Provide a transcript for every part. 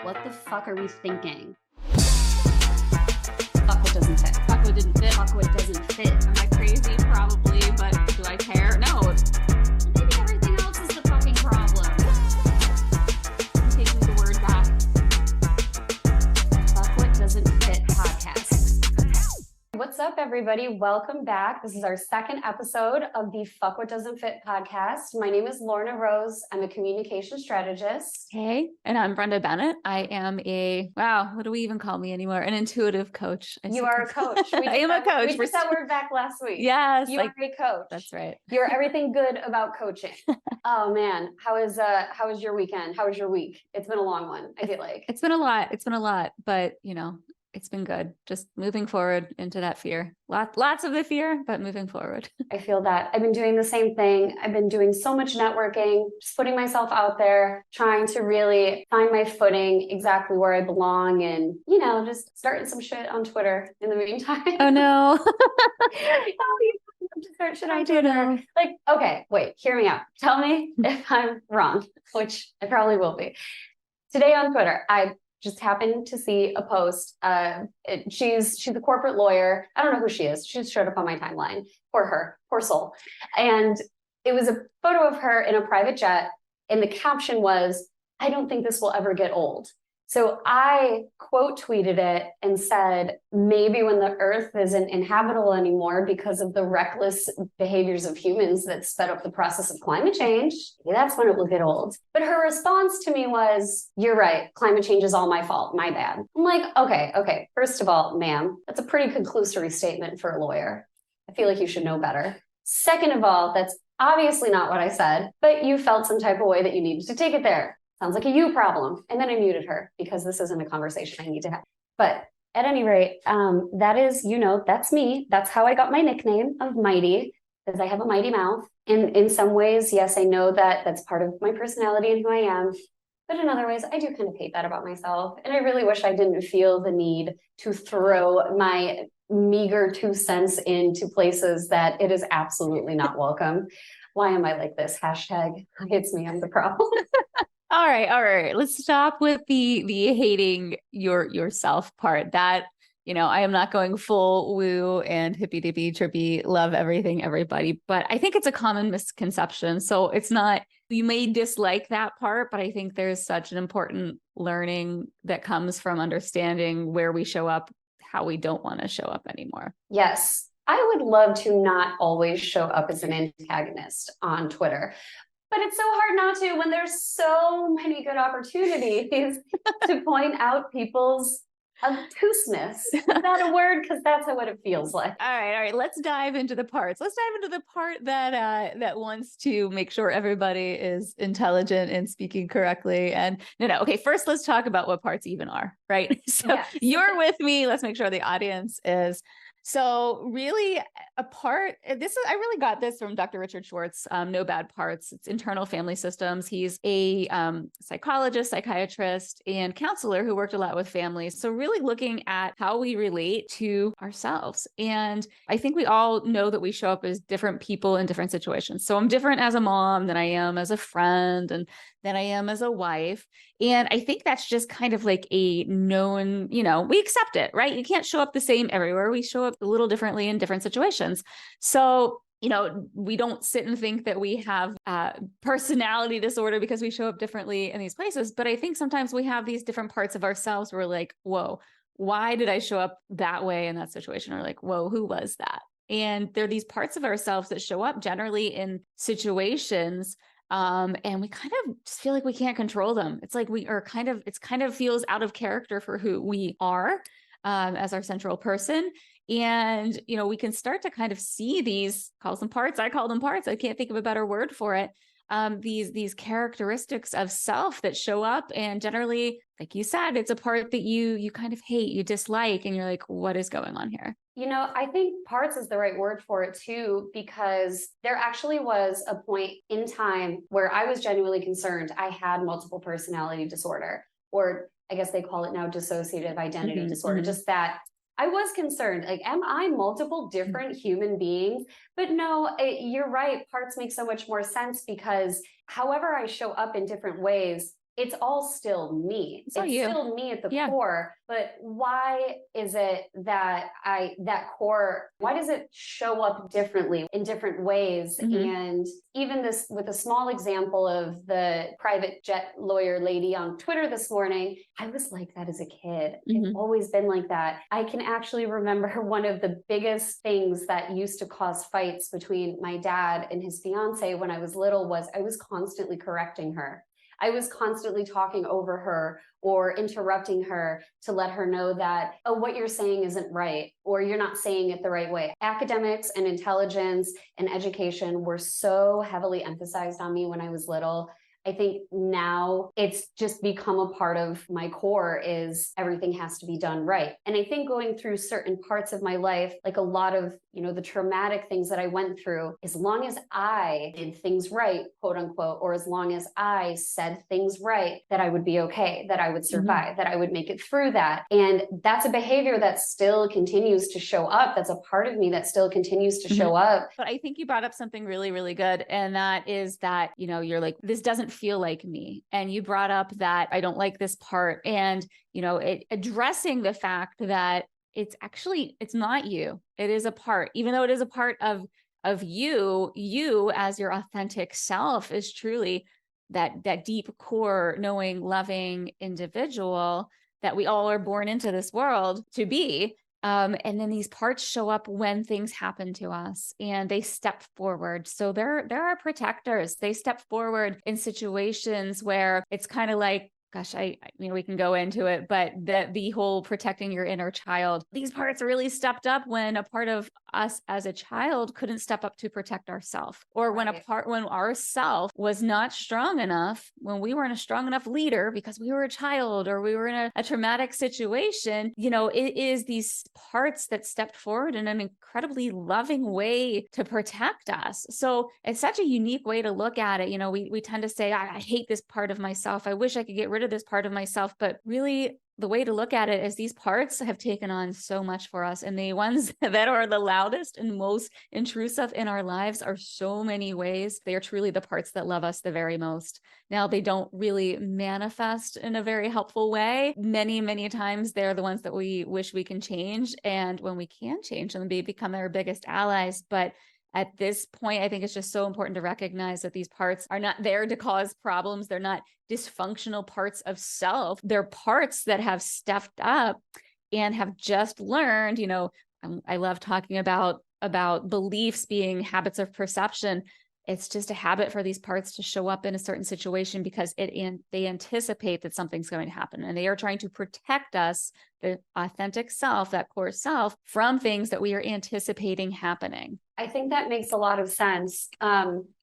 What the fuck are we thinking? Fuck what doesn't fit. Fuck what didn't fit. Fuck what doesn't fit. Am I crazy? Probably, but do I care? No. Maybe everything else is the fucking problem. I'm taking the word back. Fuck What Doesn't Fit podcast. What's up, everybody? Welcome back. This is our second episode of the Fuck What Doesn't Fit podcast. My name is Lorna Rose. I'm a communication strategist. Hey, and I'm Brenda Bennett. I am what do we even call me anymore? An intuitive coach. You are a coach. I am a coach. We took that word back last week. Yes. You are a coach. That's right. You're everything good about coaching. Oh man, how was your weekend? How was your week? It's been a long one, I feel like. It's been a lot, but it's been good. Just moving forward into that fear. Lots of the fear, but moving forward. I feel that. I've been doing the same thing. I've been doing so much networking, just putting myself out there, trying to really find my footing, exactly where I belong, and, just starting some shit on Twitter in the meantime. Oh no. To start shit on Twitter. Like, okay, wait, hear me out. Tell me if I'm wrong, which I probably will be. Today on Twitter, I just happened to see a post. She's a corporate lawyer. I don't know who she is. She just showed up on my timeline. Poor soul. And it was a photo of her in a private jet. And the caption was, "I don't think this will ever get old." So I quote tweeted it and said, maybe when the earth isn't inhabitable anymore because of the reckless behaviors of humans that sped up the process of climate change, maybe that's when it will get old. But her response to me was, "You're right. Climate change is all my fault. My bad." I'm like, okay. First of all, ma'am, that's a pretty conclusory statement for a lawyer. I feel like you should know better. Second of all, that's obviously not what I said, but you felt some type of way that you needed to take it there. Sounds like a you problem. And then I muted her because this isn't a conversation I need to have. But at any rate, that is, that's me. That's how I got my nickname of Mighty, because I have a mighty mouth. And in some ways, yes, I know that that's part of my personality and who I am. But in other ways, I do kind of hate that about myself. And I really wish I didn't feel the need to throw my meager 2 cents into places that it is absolutely not welcome. Why am I like this? Hashtag, it's me, I'm the problem. All right. Let's stop with the hating yourself part. That, I am not going full woo and hippy dippy trippy, love everything, everybody. But I think it's a common misconception. So it's not, you may dislike that part, but I think there's such an important learning that comes from understanding where we show up, how we don't want to show up anymore. Yes. I would love to not always show up as an antagonist on Twitter. But it's so hard not to when there's so many good opportunities to point out people's obtuseness. Is that a word? Because that's what it feels like. All right. Let's dive into the parts. Let's dive into the part that wants to make sure everybody is intelligent and speaking correctly. And okay, first let's talk about what parts even are, right? So yes. You're with me. Let's make sure the audience is. So really I really got this from Dr. Richard Schwartz, No Bad Parts. It's internal family systems. He's a psychologist, psychiatrist, and counselor who worked a lot with families. So really looking at how we relate to ourselves. And I think we all know that we show up as different people in different situations. So I'm different as a mom than I am as a friend and than I am as a wife. And I think that's just kind of like a known, we accept it, right? You can't show up the same everywhere. We show up a little differently in different situations. So, we don't sit and think that we have personality disorder because we show up differently in these places. But I think sometimes we have these different parts of ourselves where we're like, whoa, why did I show up that way in that situation? Or like, whoa, who was that? And there are these parts of ourselves that show up generally in situations and we kind of just feel like we can't control them. It's like it kind of feels out of character for who we are as our central person. And, we can start to kind of see these, I call them parts. I can't think of a better word for it. These characteristics of self that show up, and generally, like you said, it's a part that you kind of hate, you dislike, and you're like, what is going on here? I think parts is the right word for it too, because there actually was a point in time where I was genuinely concerned I had multiple personality disorder, or I guess they call it now dissociative identity disorder. Just that I was concerned, like, am I multiple different human beings? But no, you're right. Parts make so much more sense because however I show up in different ways, it's all still me. So It's you. still me at the Yeah. core, but why is it that that core, why does it show up differently in different ways? Mhm. And even this, with a small example of the private jet lawyer lady on Twitter this morning, I was like that as a kid. I've Mhm. always been like that. I can actually remember one of the biggest things that used to cause fights between my dad and his fiance when I was little was I was constantly correcting her. I was constantly talking over her or interrupting her to let her know that, oh, what you're saying isn't right, or you're not saying it the right way. Academics and intelligence and education were so heavily emphasized on me when I was little. I think now it's just become a part of my core is everything has to be done right. And I think going through certain parts of my life, like a lot of, the traumatic things that I went through, as long as I did things right, quote unquote, or as long as I said things right, that I would be okay, that I would survive, that I would make it through that. And that's a behavior that still continues to show up. That's a part of me that still continues to show up. But I think you brought up something really, really good. And that is that, you're like, this doesn't feel like me. And you brought up that I don't like this part. And, addressing the fact that it's not you. It is a part, even though it is a part of you as your authentic self is truly that deep core, knowing, loving individual that we all are born into this world to be. And then these parts show up when things happen to us and they step forward. So there are protectors. They step forward in situations where it's kind of like, gosh, we can go into it, but the whole protecting your inner child, these parts really stepped up when a part of us as a child couldn't step up to protect ourselves, or when our self was not strong enough, when we weren't a strong enough leader because we were a child or we were in a traumatic situation. It is these parts that stepped forward in an incredibly loving way to protect us. So it's such a unique way to look at it. We tend to say, I hate this part of myself. I wish I could get rid of this part of myself. But really, the way to look at it is these parts have taken on so much for us. And the ones that are the loudest and most intrusive in our lives are so many ways. They are truly the parts that love us the very most. Now, they don't really manifest in a very helpful way. Many, many times they're the ones that we wish we can change. And when we can change them, they become our biggest allies. But at this point, I think it's just so important to recognize that these parts are not there to cause problems. They're not dysfunctional parts of self. They're parts that have stepped up and have just learned, I love talking about beliefs being habits of perception. It's just a habit for these parts to show up in a certain situation because they anticipate that something's going to happen, and they are trying to protect us, the authentic self, that core self, from things that we are anticipating happening. I think that makes a lot of sense,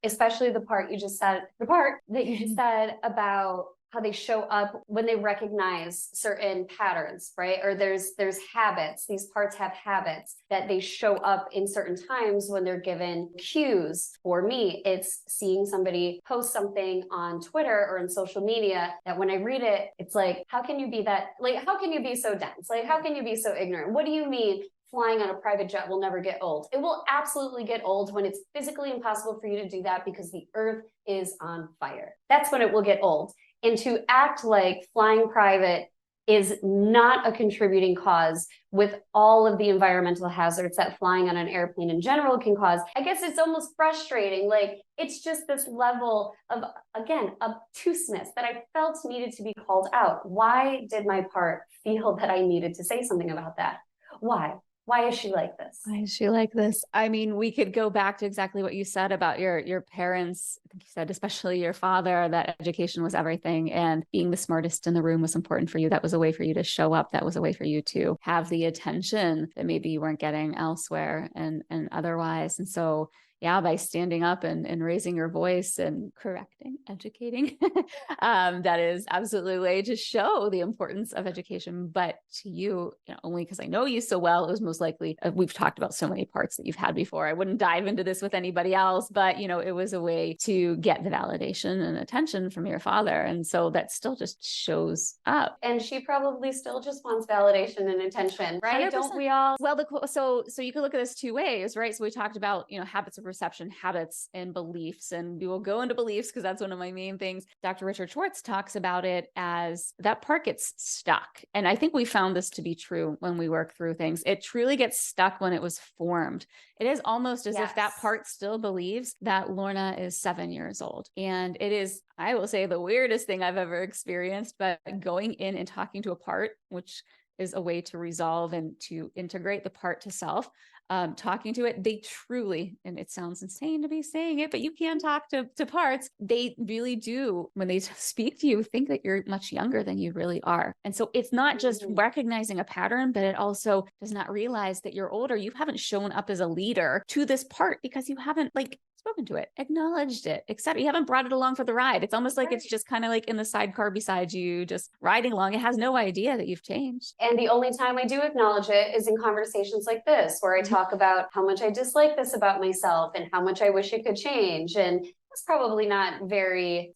especially the part that you just said about how they show up when they recognize certain patterns, right? Or there's habits. These parts have habits that they show up in certain times when they're given cues. For me, it's seeing somebody post something on Twitter or in social media that when I read it, it's like, how can you be that? Like, how can you be so dense? Like, how can you be so ignorant? What do you mean flying on a private jet will never get old? It will absolutely get old when it's physically impossible for you to do that because the earth is on fire. That's when it will get old. And to act like flying private is not a contributing cause with all of the environmental hazards that flying on an airplane in general can cause, I guess it's almost frustrating. Like, it's just this level of, again, obtuseness that I felt needed to be called out. Why did my part feel that I needed to say something about that? Why? Why is she like this? Why is she like this? I mean, we could go back to exactly what you said about your parents. I think you said, especially your father, that education was everything, and being the smartest in the room was important for you. That was a way for you to show up. That was a way for you to have the attention that maybe you weren't getting elsewhere and otherwise. And so, yeah, by standing up and raising your voice and correcting, educating, that is absolutely a way to show the importance of education. But to you, only because I know you so well, it was most likely, we've talked about so many parts that you've had before. I wouldn't dive into this with anybody else, but it was a way to get the validation and attention from your father. And so that still just shows up. And she probably still just wants validation and attention, right? 100%. Don't we all? Well, so you could look at this two ways, right? So we talked about, habits of perception, habits, and beliefs. And we will go into beliefs because that's one of my main things. Dr. Richard Schwartz talks about it as that part gets stuck. And I think we found this to be true when we work through things. It truly gets stuck when it was formed. It is almost as if that part still believes that Lorna is 7 years old. And it is, I will say, the weirdest thing I've ever experienced, but going in and talking to a part, which is a way to resolve and to integrate the part to self, talking to it, they truly, and it sounds insane to be saying it, but you can talk to parts. They really do, when they speak to you, think that you're much younger than you really are. And so it's not just recognizing a pattern, but it also does not realize that you're older. You haven't shown up as a leader to this part because you haven't spoken to it, acknowledged it, etc. You haven't brought it along for the ride. It's almost like it's just kind of like in the sidecar beside you, just riding along. It has no idea that you've changed. And the only time I do acknowledge it is in conversations like this, where I talk about how much I dislike this about myself and how much I wish it could change. And it's probably not very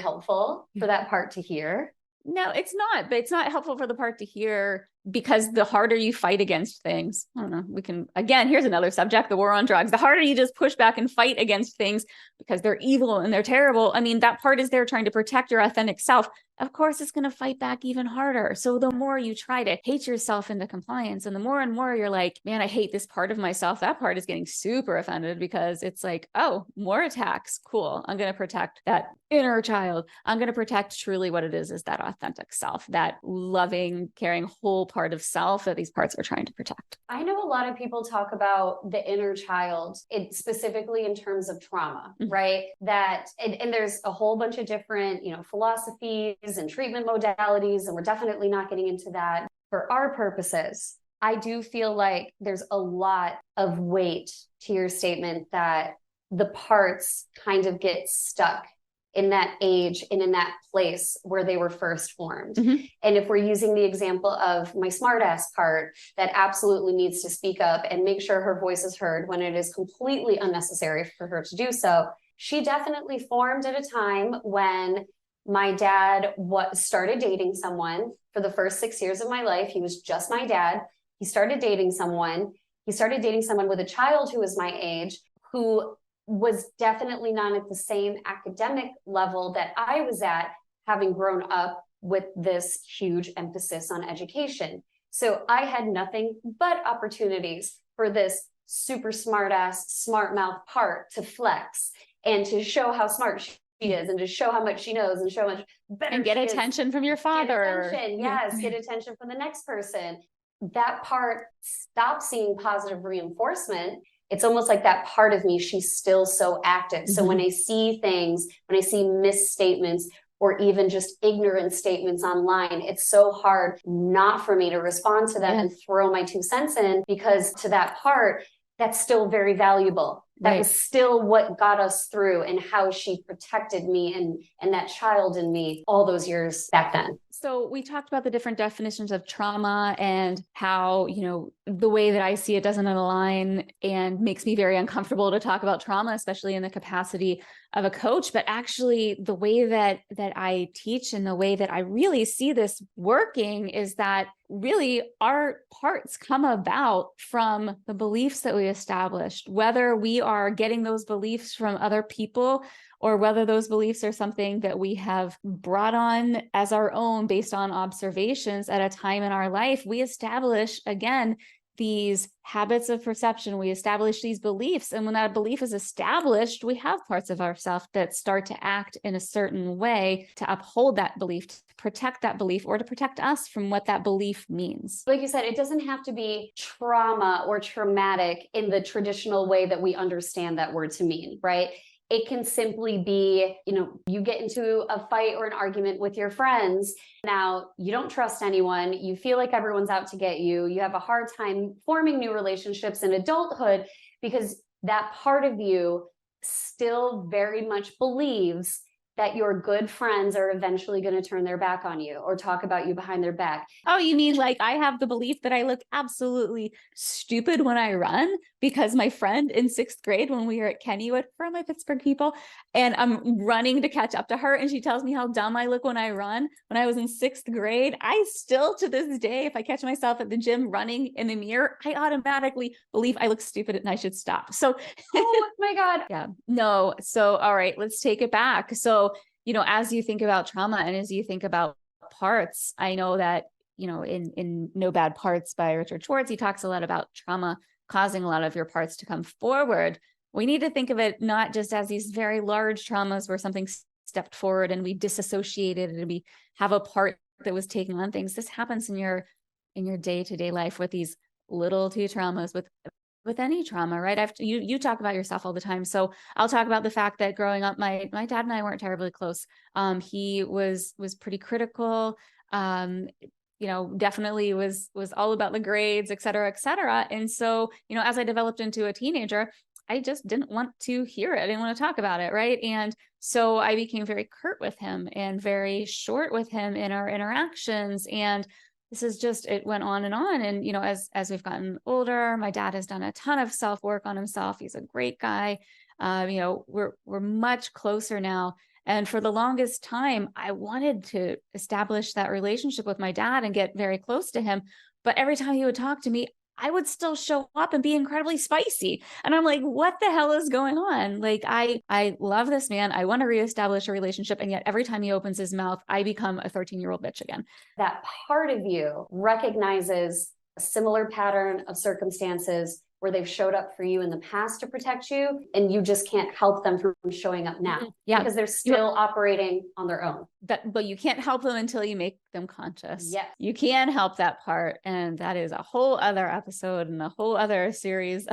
helpful for that part to hear. No, it's not, but it's not helpful for the part to hear, because the harder you fight against things, I don't know, again, here's another subject, the war on drugs. The harder you just push back and fight against things because they're evil and they're terrible. I mean, that part is there trying to protect your authentic self. Of course, it's going to fight back even harder. So the more you try to hate yourself into compliance, and the more you're like, man, I hate this part of myself, that part is getting super offended because it's like, oh, more attacks. Cool. I'm going to protect that inner child. I'm going to protect truly what it is that authentic self, that loving, caring, whole part of self that these parts are trying to protect. I know a lot of people talk about the inner child, specifically in terms of trauma, right? That, and there's a whole bunch of different, philosophies and treatment modalities, and we're definitely not getting into that. For our purposes, I do feel like there's a lot of weight to your statement that the parts kind of get stuck in that age and in that place where they were first formed. And if we're using the example of my smartass part that absolutely needs to speak up and make sure her voice is heard when it is completely unnecessary for her to do so, she definitely formed at a time when my dad started dating someone. For the first 6 years of my life, he was just my dad. He started dating someone. He started dating someone with a child who was my age, who was definitely not at the same academic level that I was at, having grown up with this huge emphasis on education. So I had nothing but opportunities for this super smart ass, smart mouth part to flex and to show how smart she is and to show how much she knows and show how much better and get attention from your father. Get attention from the next person. That part stops seeing positive reinforcement. It's almost like that part of me, she's still so active. So when I see things, when I see misstatements or even just ignorant statements online, it's so hard not for me to respond to them and throw my 2 cents in, because to that part, that's still very valuable. That was still what got us through, and how she protected me and that child in me all those years back then. So we talked about the different definitions of trauma and how, the way that I see it doesn't align and makes me very uncomfortable to talk about trauma, especially in the capacity of a coach. But actually the way that I teach and the way that I really see this working is that really our parts come about from the beliefs that we established, whether we are getting those beliefs from other people or whether those beliefs are something that we have brought on as our own based on observations at a time in our life. We establish, again, these habits of perception. We establish these beliefs. And when that belief is established, we have parts of ourselves that start to act in a certain way to uphold that belief, to protect that belief, or to protect us from what that belief means. Like you said, it doesn't have to be trauma or traumatic in the traditional way that we understand that word to mean, right? It can simply be, you get into a fight or an argument with your friends. Now, you don't trust anyone. You feel like everyone's out to get you. You have a hard time forming new relationships in adulthood because that part of you still very much believes that your good friends are eventually going to turn their back on you or talk about you behind their back. Oh, you mean like I have the belief that I look absolutely stupid when I run because my friend in 6th grade when we were at Kennywood, for my Pittsburgh people, and I'm running to catch up to her and she tells me how dumb I look when I run. When I was in 6th grade, I still to this day, if I catch myself at the gym running in the mirror, I automatically believe I look stupid and I should stop. So, oh my God. Yeah, no. So, all right, let's take it back. So, as you think about trauma and as you think about parts, I know that in No Bad Parts by Richard Schwartz, he talks a lot about trauma causing a lot of your parts to come forward. We need to think of it not just as these very large traumas where something stepped forward and we disassociated and we have a part that was taking on things. This happens in your day-to-day life with these little T traumas, with any trauma, right? You talk about yourself all the time. So I'll talk about the fact that growing up, my dad and I weren't terribly close. He was pretty critical. Definitely was all about the grades, et cetera, et cetera. And so, as I developed into a teenager, I just didn't want to hear it. I didn't want to talk about it. Right. And so I became very curt with him and very short with him in our interactions. And this is just, it went on and on. And, as we've gotten older, my dad has done a ton of self-work on himself. He's a great guy. We're much closer now. And for the longest time, I wanted to establish that relationship with my dad and get very close to him. But every time he would talk to me, I would still show up and be incredibly spicy. And I'm like, what the hell is going on? Like, I love this man. I want to reestablish a relationship. And yet every time he opens his mouth, I become a 13-year-old bitch again. That part of you recognizes a similar pattern of circumstances where they've showed up for you in the past to protect you, and you just can't help them from showing up now. Yeah, because they're still operating on their own. But you can't help them until you make them conscious. Yes. You can help that part. And that is a whole other episode and a whole other series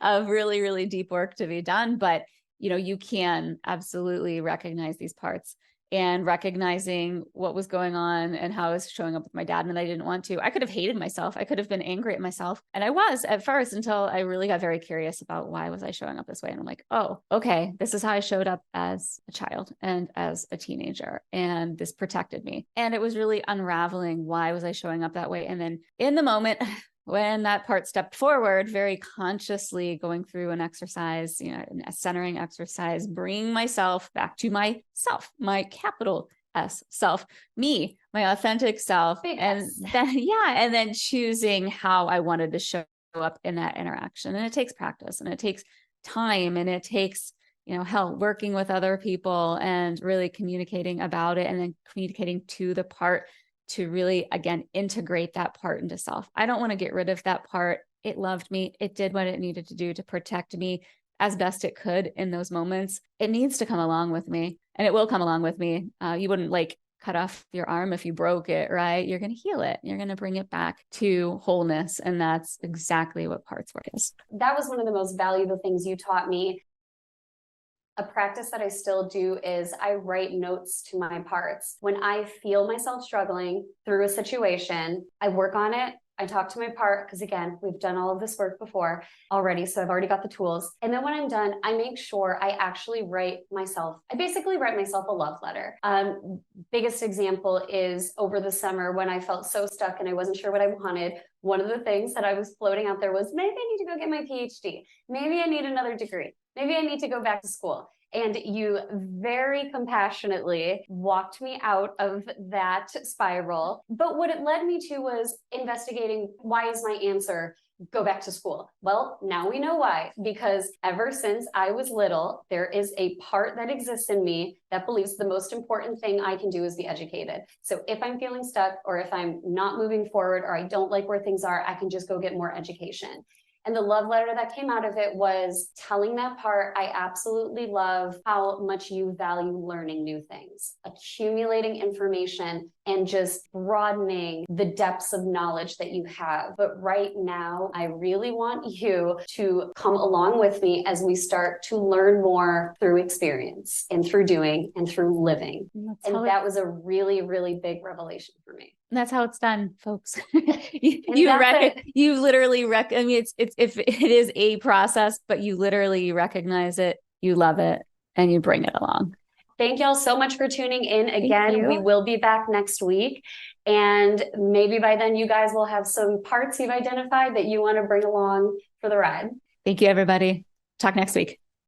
of really, really deep work to be done. But, you can absolutely recognize these parts. And recognizing what was going on and how I was showing up with my dad, and I didn't want to. I could have hated myself. I could have been angry at myself. And I was at first, until I really got very curious about why was I showing up this way. And I'm like, oh, okay, this is how I showed up as a child and as a teenager. And this protected me. And it was really unraveling why was I showing up that way. And then in the moment, when that part stepped forward, very consciously going through an exercise, a centering exercise, bringing myself back to myself, my capital S self, me, my authentic self. Big and S. then choosing how I wanted to show up in that interaction. And it takes practice and it takes time and it takes, working with other people and really communicating about it and then communicating to the part to really, again, integrate that part into self. I don't want to get rid of that part. It loved me. It did what it needed to do to protect me as best it could in those moments. It needs to come along with me, and it will come along with me. You wouldn't cut off your arm if you broke it, right? You're going to heal it. You're going to bring it back to wholeness. And that's exactly what parts work is. That was one of the most valuable things you taught me. A practice that I still do is I write notes to my parts. When I feel myself struggling through a situation, I work on it. I talk to my part because, again, we've done all of this work before already. So I've already got the tools. And then when I'm done, I make sure I actually write myself. I basically write myself a love letter. Biggest example is over the summer when I felt so stuck and I wasn't sure what I wanted. One of the things that I was floating out there was maybe I need to go get my PhD. Maybe I need another degree. Maybe I need to go back to school. And you very compassionately walked me out of that spiral. But what it led me to was investigating, why is my answer go back to school? Well, now we know why, because ever since I was little, there is a part that exists in me that believes the most important thing I can do is be educated. So if I'm feeling stuck or if I'm not moving forward or I don't like where things are, I can just go get more education. And the love letter that came out of it was telling that part, I absolutely love how much you value learning new things, accumulating information, and just broadening the depths of knowledge that you have. But right now, I really want you to come along with me as we start to learn more through experience and through doing and through living. And that was a really, really big revelation for me. And that's how it's done, folks. you literally I mean, if it is a process, but you literally recognize it, you love it, and you bring it along. thank y'all so much for tuning in again. you. We will be back next week. And maybe by then you guys will have some parts you've identified that you want to bring along for the ride. Thank you, everybody. Talk next week.